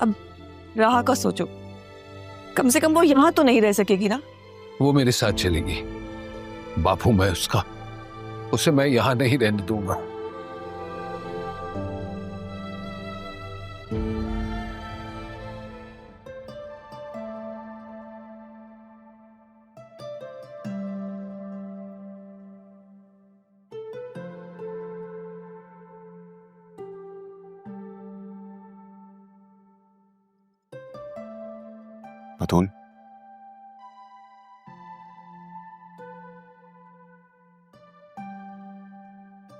अब राह का सोचो, कम से कम वो यहाँ तो नहीं रह सकेगी ना। वो मेरे साथ चलेगी, बापू मैं उसका, उसे मैं यहाँ नहीं रहने दूंगा। बतूल,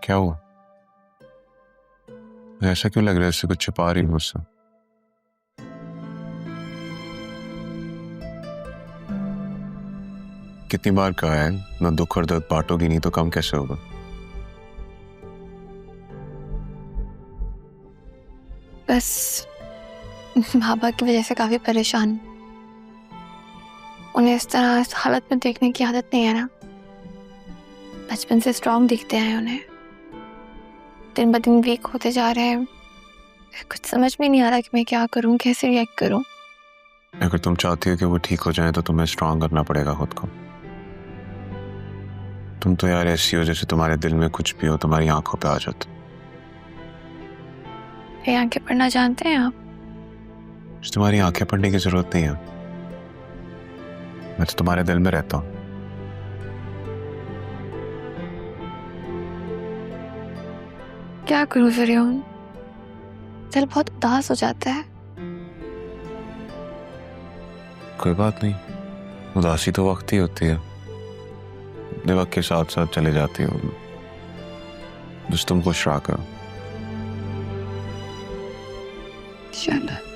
क्या हुआ? ऐसा क्यों लग रहा है इससे कुछ छुपा रही मुझसे? कितनी बार कहा है ना, दुख और दर्द बांटोगी नहीं तो कम कैसे होगा? बस बाबा की वजह से काफी परेशान, उन्हें इस तरह इस हालत में देखने की आदत नहीं है ना। बचपन से स्ट्रांग दिखते हैं, उन्हें दिन ब दिन वीक होते जा रहे हैं। कुछ समझ में नहीं आ रहा कि मैं क्या करूं, कैसे रिएक्ट करूं। अगर तुम चाहती हो कि वो ठीक हो जाए तो तुम्हें स्ट्रांग करना पड़ेगा खुद को। तुम तो यार ऐसी हो जैसे तुम्हारे दिल में कुछ भी हो तुम्हारी आंखों पे आ जाता। ये आंखें पढ़ना जानते हैं आप? तुम्हारी आंखें पढ़ने की जरूरत नहीं है, मैं तो तुम्हारे दिल में रहता हूं। क्या करूं फिर यूं? दिल बहुत उदास हो जाता है। कोई बात नहीं, उदासी तो वक्त ही होती है, अपने वक्त के साथ साथ चले जाती हो। बस तुम खुश रहा करो। चलो।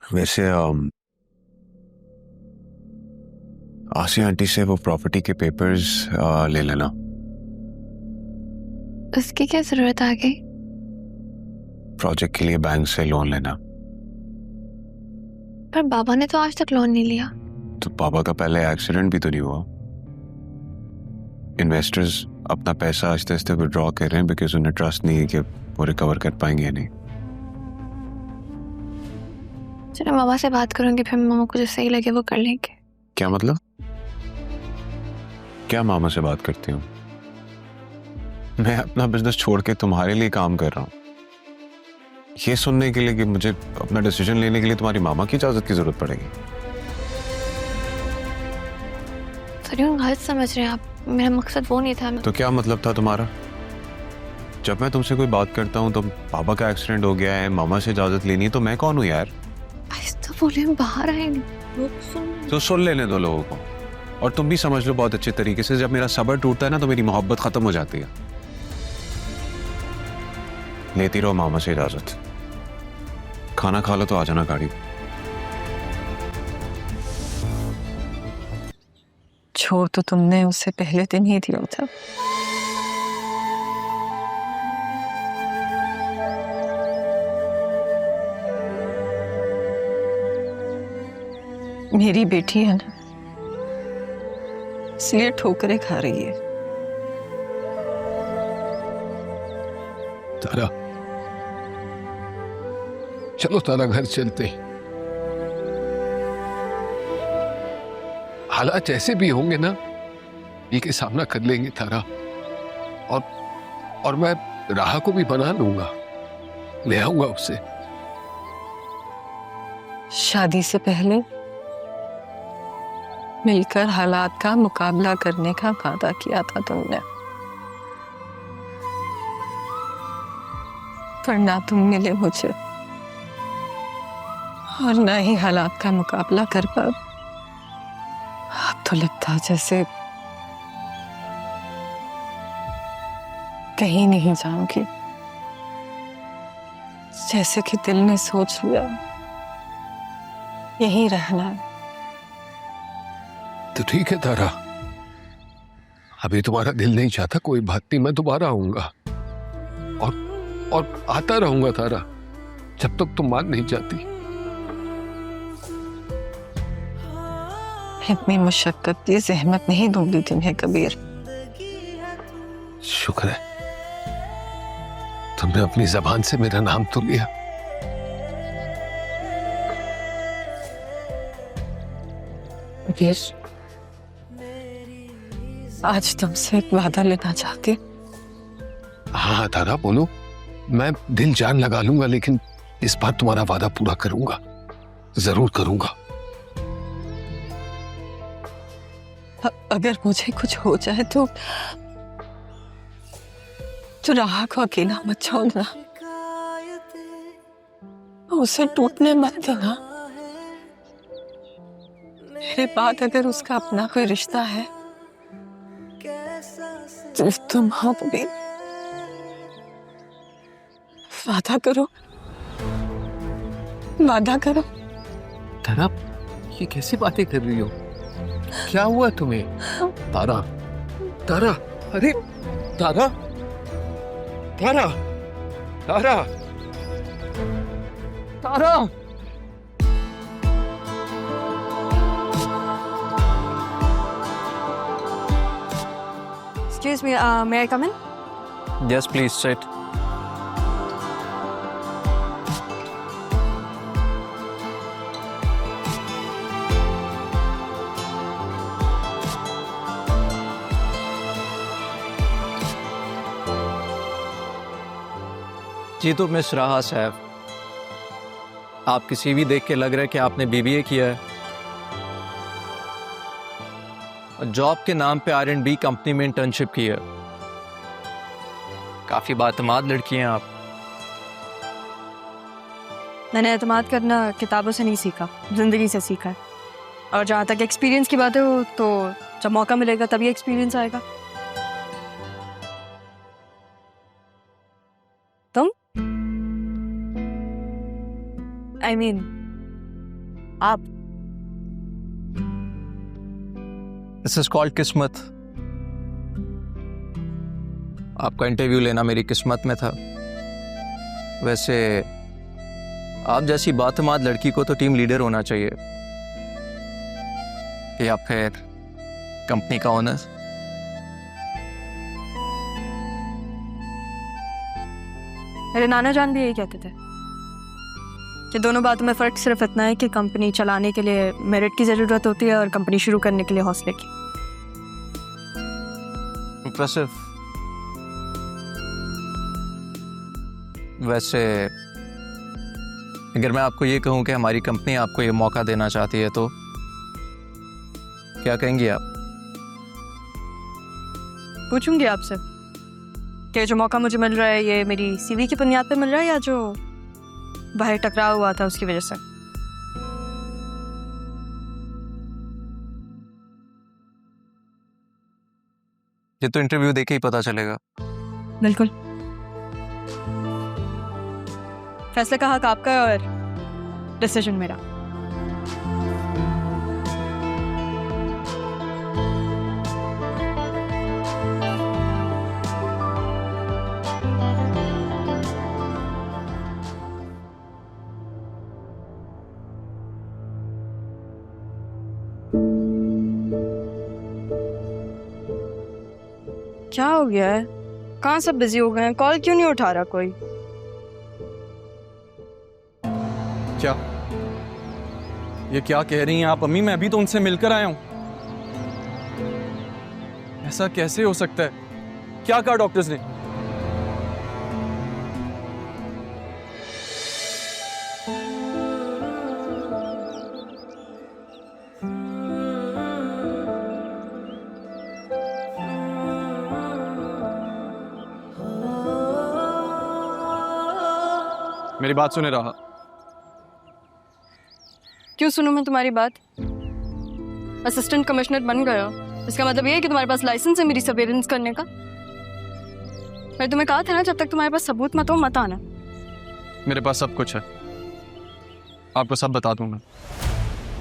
वैसे आसिया आंटी से वो प्रॉपर्टी के पेपर्स ले लेना। उसकी क्या जरूरत आ गई? प्रोजेक्ट के लिए बैंक से लोन लेना। पर बाबा ने तो आज तक लोन नहीं लिया। तो पापा का पहले एक्सीडेंट भी तो नहीं हुआ। इन्वेस्टर्स अपना पैसा आहिस्ते आहिस्ते विड्रॉ कर रहे हैं बिकॉज उन्हें ट्रस्ट नहीं है कि वो रिकवर कर पाएंगे या नहीं। चलो मामा से बात करूंगी, फिर मामा को जो सही लगे वो कर लेंगे। क्या मतलब? क्या मामा से बात करती हूँ? मैं अपना बिजनेस छोड़ के तुम्हारे लिए काम कर रहा हूँ, ये सुनने के लिए कि मुझे अपना डिसीजन लेने के लिए तुम्हारी मामा की इजाजत की जरूरत पड़ेगी? सॉरी, गलत समझ रहे हैं आप, मेरा मकसद वो नहीं था। तो क्या मतलब था तुम्हारा? जब मैं तुमसे कोई बात करता हूँ तो पापा का एक्सीडेंट हो गया है, मामा से इजाजत लेनी है, तो मैं कौन हूँ यार? तो बोले हम बाहर आए नहीं। तो सुन लेने दो लोगों को, और तुम भी समझ लो बहुत अच्छे तरीके से, जब मेरा सब्र टूटता है ना तो मेरी मोहब्बत खत्म हो जाती है। लेती रहो मामा से इजाजत। खाना खा लो तो आ जाना गाड़ी। छोड़ तो तुमने उससे पहले दिन ही दिया था। मेरी बेटी है ना, इसलिए ठोकरें खा रही है। तारा, चलो तारा घर चलते हैं। हालात जैसे भी होंगे ना, ये के सामना कर लेंगे तारा। और मैं राह को भी बना लूंगा, ले आऊंगा उसे। शादी से पहले मिलकर हालात का मुकाबला करने का वादा किया था तुमने, पर ना तुम मिले मुझे और ना ही हालात का मुकाबला कर पाए। अब तो लगता है जैसे कहीं नहीं जाऊंगी, जैसे कि दिल ने सोच लिया यहीं रहना है। तो ठीक है तारा, अभी तुम्हारा दिल नहीं चाहता, कोई बात नहीं, मैं दोबारा आऊंगा और आता रहूंगा तारा, जब तक तुम मान नहीं जाती। इतनी मुशक्कत की जहमत नहीं दूंगी तुम्हें कबीर। शुक्र है, तुमने अपनी जबान से मेरा नाम तो लिया। वीर, आज तुमसे एक वादा लेना चाहती हूँ। हाँ तारा बोलो, मैं दिल जान लगा लूंगा, लेकिन इस बार तुम्हारा वादा पूरा करूंगा, जरूर करूंगा। अगर मुझे कुछ हो जाए तो राह को अकेला मत छोड़ना, उसे टूटने मत देना। मेरे बाद अगर उसका अपना कोई रिश्ता है तो तुम हो भी। वादा करो, वादा करो। तारा, ये कैसी बातें कर रही हो? क्या हुआ तुम्हें? तारा, तारा, अरे तारा, तारा, तारा, तारा। Excuse me, may I come in? Yes, please sit. जी तो मिस राहा साहब, आपकी सीवी देख के लग रहा है कि आपने बीबीए किया है और जॉब के नाम पे R&B कंपनी में इंटर्नशिप की है। काफी बातमाद लड़की हैं आप। मैंने एतमाद करना किताबों से नहीं सीखा, जिंदगी से सीखा है। और जहाँ तक एक्सपीरियंस की बात है वो तो जब मौका मिलेगा तभी एक्सपीरियंस आएगा। तुम I mean, आप दिस इज कॉल्ड किस्मत। आपका इंटरव्यू लेना मेरी किस्मत में था। वैसे आप जैसी बातमाद लड़की को तो टीम लीडर होना चाहिए या फिर कंपनी का ओनर। मेरे नाना जान भी यही कहते थे कि दोनों बातों में फ़र्क सिर्फ इतना है कि कंपनी चलाने के लिए मेरिट की ज़रूरत होती है और कंपनी शुरू करने के लिए हौसले की। इम्प्रेसिव। वैसे अगर मैं आपको ये कहूँ कि हमारी कंपनी आपको ये मौका देना चाहती है तो क्या कहेंगी आप? पूछूंगी आपसे कि जो मौका मुझे मिल रहा है ये मेरी सीवी की बुनियाद पे मिल रहा है या जो बाहर टकराव हुआ था उसकी वजह से। ये तो इंटरव्यू देके ही पता चलेगा। बिल्कुल, फैसले का हक आपका है और डिसीजन मेरा। क्या हो गया है? कहाँ सब बिजी हो गए हैं? कॉल क्यों नहीं उठा रहा कोई? क्या ये क्या कह रही हैं आप अम्मी? मैं अभी तो उनसे मिलकर आया हूं। ऐसा कैसे हो सकता है? क्या कहा डॉक्टर्स ने? मेरी बात सुने रहा। क्यों सुनूं मैं तुम्हारी बात? असिस्टेंट कमिश्नर बन गए हो, इसका मतलब ये है कि तुम्हारे पास लाइसेंस है मेरी सर्वेलेंस करने का? मैंने तुम्हें कहा था ना जब तक तुम्हारे पास सबूत मत हो मत आना। मेरे पास सब कुछ है, आपको सब बता दूंगा।